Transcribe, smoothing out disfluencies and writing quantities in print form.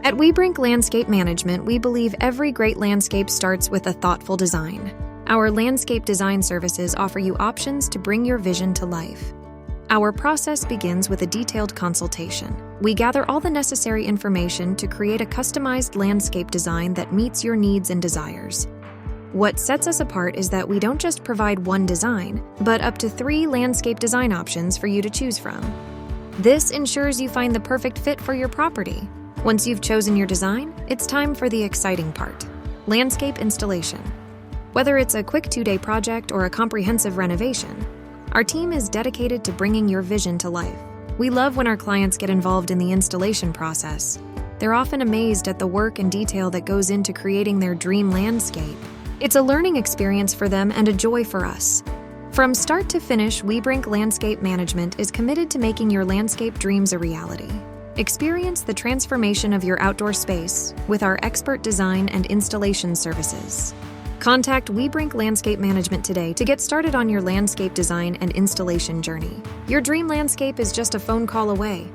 At Wihebrink Landscape Management, we believe every great landscape starts with a thoughtful design. Our landscape design services offer you options to bring your vision to life. Our process begins with a detailed consultation. We gather all the necessary information to create a customized landscape design that meets your needs and desires. What sets us apart is that we don't just provide one design, but up to 3 landscape design options for you to choose from. This ensures you find the perfect fit for your property. Once you've chosen your design, it's time for the exciting part: landscape installation. Whether it's a quick 2-day project or a comprehensive renovation, our team is dedicated to bringing your vision to life. We love when our clients get involved in the installation process. They're often amazed at the work and detail that goes into creating their dream landscape. It's a learning experience for them and a joy for us. From start to finish, Wihebrink Landscape Management is committed to making your landscape dreams a reality. Experience the transformation of your outdoor space with our expert design and installation services. Contact Wihebrink Landscape Management today to get started on your landscape design and installation journey. Your dream landscape is just a phone call away.